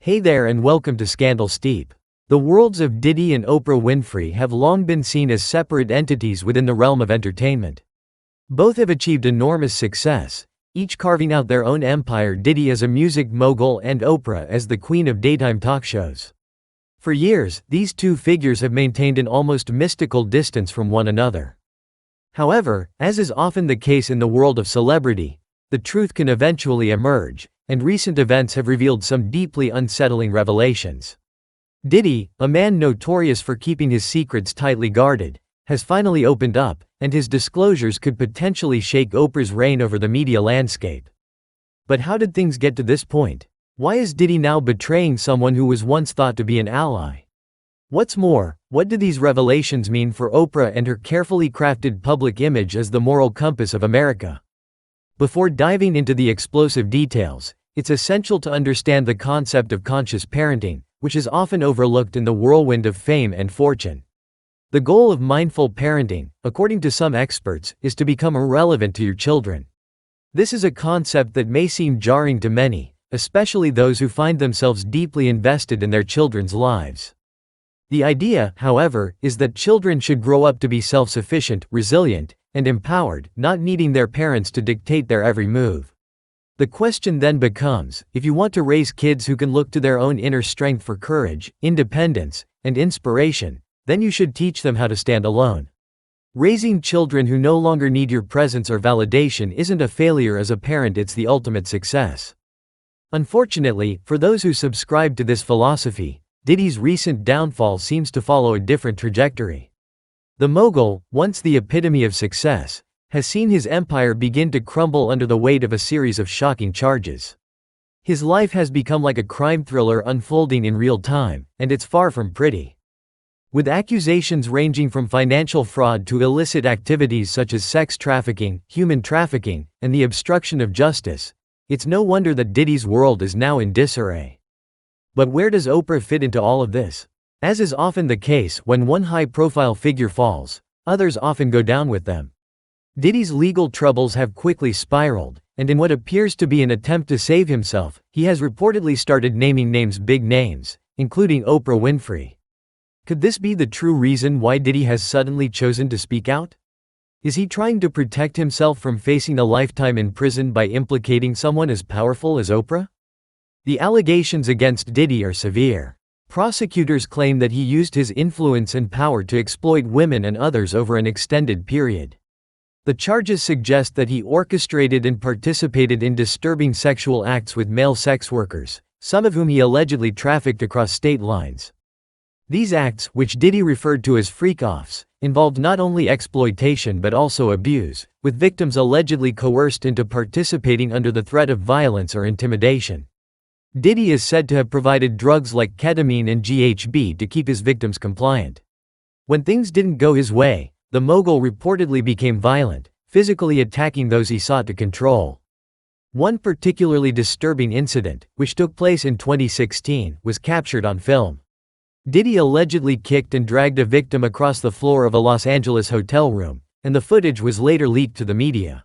Hey there and welcome to Scandal Steep. The worlds of Diddy and Oprah Winfrey have long been seen as separate entities within the realm of entertainment. Both have achieved enormous success, each carving out their own empire, Diddy as a music mogul and Oprah as the queen of daytime talk shows. For years, these two figures have maintained an almost mystical distance from one another. However, as is often the case in the world of celebrity, the truth can eventually emerge, and recent events have revealed some deeply unsettling revelations. Diddy, a man notorious for keeping his secrets tightly guarded, has finally opened up, and his disclosures could potentially shake Oprah's reign over the media landscape. But how did things get to this point? Why is Diddy now betraying someone who was once thought to be an ally? What's more, what do these revelations mean for Oprah and her carefully crafted public image as the moral compass of America? Before diving into the explosive details, it's essential to understand the concept of conscious parenting, which is often overlooked in the whirlwind of fame and fortune. The goal of mindful parenting, according to some experts, is to become irrelevant to your children. This is a concept that may seem jarring to many, especially those who find themselves deeply invested in their children's lives. The idea, however, is that children should grow up to be self-sufficient, resilient, and empowered, not needing their parents to dictate their every move. The question then becomes, if you want to raise kids who can look to their own inner strength for courage, independence, and inspiration, then you should teach them how to stand alone. Raising children who no longer need your presence or validation isn't a failure as a parent, it's the ultimate success. Unfortunately, for those who subscribe to this philosophy, Diddy's recent downfall seems to follow a different trajectory. The mogul, once the epitome of success, has seen his empire begin to crumble under the weight of a series of shocking charges. His life has become like a crime thriller unfolding in real time, and it's far from pretty. With accusations ranging from financial fraud to illicit activities such as sex trafficking, human trafficking, and the obstruction of justice, it's no wonder that Diddy's world is now in disarray. But where does Oprah fit into all of this? As is often the case when one high-profile figure falls, others often go down with them. Diddy's legal troubles have quickly spiraled, and in what appears to be an attempt to save himself, he has reportedly started naming big names, including Oprah Winfrey. Could this be the true reason why Diddy has suddenly chosen to speak out? Is he trying to protect himself from facing a lifetime in prison by implicating someone as powerful as Oprah? The allegations against Diddy are severe. Prosecutors claim that he used his influence and power to exploit women and others over an extended period. The charges suggest that he orchestrated and participated in disturbing sexual acts with male sex workers, some of whom he allegedly trafficked across state lines. These acts, which Diddy referred to as freak-offs, involved not only exploitation but also abuse, with victims allegedly coerced into participating under the threat of violence or intimidation. Diddy is said to have provided drugs like ketamine and GHB to keep his victims compliant. When things didn't go his way, the mogul reportedly became violent, physically attacking those he sought to control. One particularly disturbing incident, which took place in 2016, was captured on film. Diddy allegedly kicked and dragged a victim across the floor of a Los Angeles hotel room, and the footage was later leaked to the media.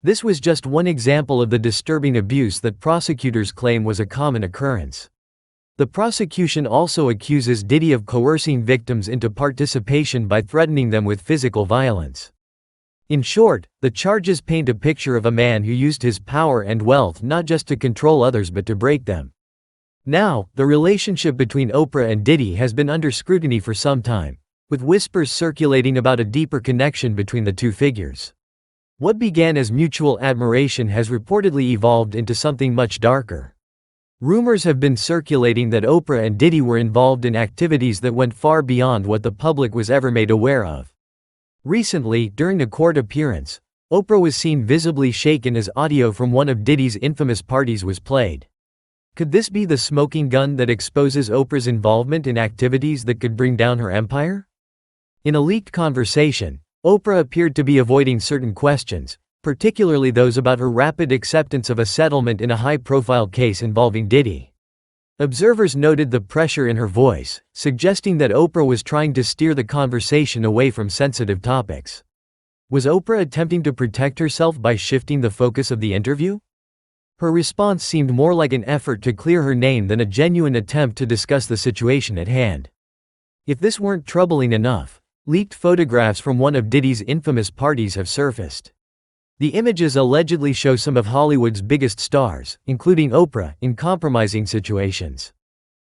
This was just one example of the disturbing abuse that prosecutors claim was a common occurrence. The prosecution also accuses Diddy of coercing victims into participation by threatening them with physical violence. In short, the charges paint a picture of a man who used his power and wealth not just to control others but to break them. Now, the relationship between Oprah and Diddy has been under scrutiny for some time, with whispers circulating about a deeper connection between the two figures. What began as mutual admiration has reportedly evolved into something much darker. Rumors have been circulating that Oprah and Diddy were involved in activities that went far beyond what the public was ever made aware of. Recently, during a court appearance, Oprah was seen visibly shaken as audio from one of Diddy's infamous parties was played. Could this be the smoking gun that exposes Oprah's involvement in activities that could bring down her empire? In a leaked conversation, Oprah appeared to be avoiding certain questions, particularly those about her rapid acceptance of a settlement in a high-profile case involving Diddy. Observers noted the pressure in her voice, suggesting that Oprah was trying to steer the conversation away from sensitive topics. Was Oprah attempting to protect herself by shifting the focus of the interview? Her response seemed more like an effort to clear her name than a genuine attempt to discuss the situation at hand. If this weren't troubling enough, leaked photographs from one of Diddy's infamous parties have surfaced. The images allegedly show some of Hollywood's biggest stars, including Oprah, in compromising situations.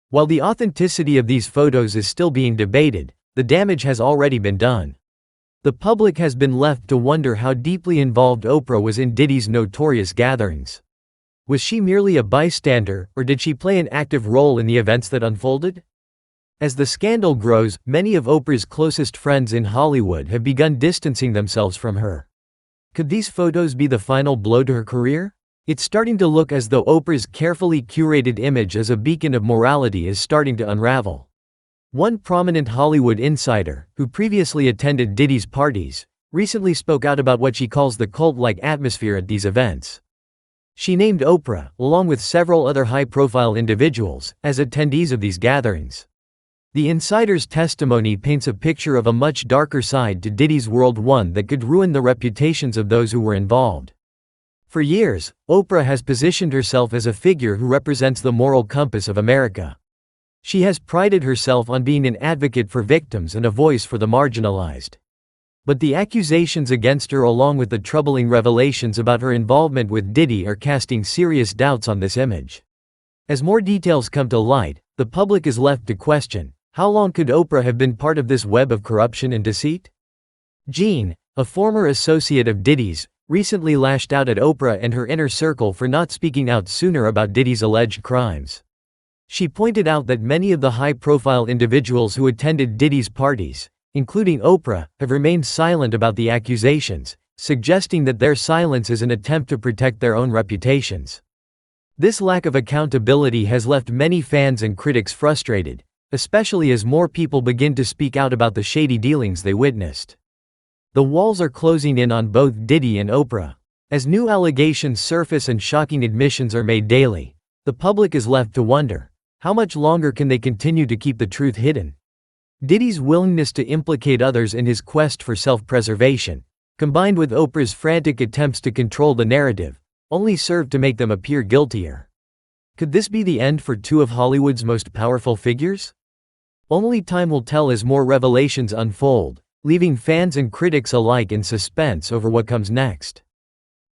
While the authenticity of these photos is still being debated, the damage has already been done. The public has been left to wonder how deeply involved Oprah was in Diddy's notorious gatherings. Was she merely a bystander, or did she play an active role in the events that unfolded? As the scandal grows, many of Oprah's closest friends in Hollywood have begun distancing themselves from her. Could these photos be the final blow to her career? It's starting to look as though Oprah's carefully curated image as a beacon of morality is starting to unravel. One prominent Hollywood insider, who previously attended Diddy's parties, recently spoke out about what she calls the cult-like atmosphere at these events. She named Oprah, along with several other high-profile individuals, as attendees of these gatherings. The insider's testimony paints a picture of a much darker side to Diddy's world, one that could ruin the reputations of those who were involved. For years, Oprah has positioned herself as a figure who represents the moral compass of America. She has prided herself on being an advocate for victims and a voice for the marginalized. But the accusations against her, along with the troubling revelations about her involvement with Diddy, are casting serious doubts on this image. As more details come to light, the public is left to question, how long could Oprah have been part of this web of corruption and deceit? Jean, a former associate of Diddy's, recently lashed out at Oprah and her inner circle for not speaking out sooner about Diddy's alleged crimes. She pointed out that many of the high-profile individuals who attended Diddy's parties, including Oprah, have remained silent about the accusations, suggesting that their silence is an attempt to protect their own reputations. This lack of accountability has left many fans and critics frustrated, especially as more people begin to speak out about the shady dealings they witnessed. The walls are closing in on both Diddy and Oprah. As new allegations surface and shocking admissions are made daily, the public is left to wonder, how much longer can they continue to keep the truth hidden? Diddy's willingness to implicate others in his quest for self-preservation, combined with Oprah's frantic attempts to control the narrative, only served to make them appear guiltier. Could this be the end for two of Hollywood's most powerful figures? Only time will tell as more revelations unfold, leaving fans and critics alike in suspense over what comes next.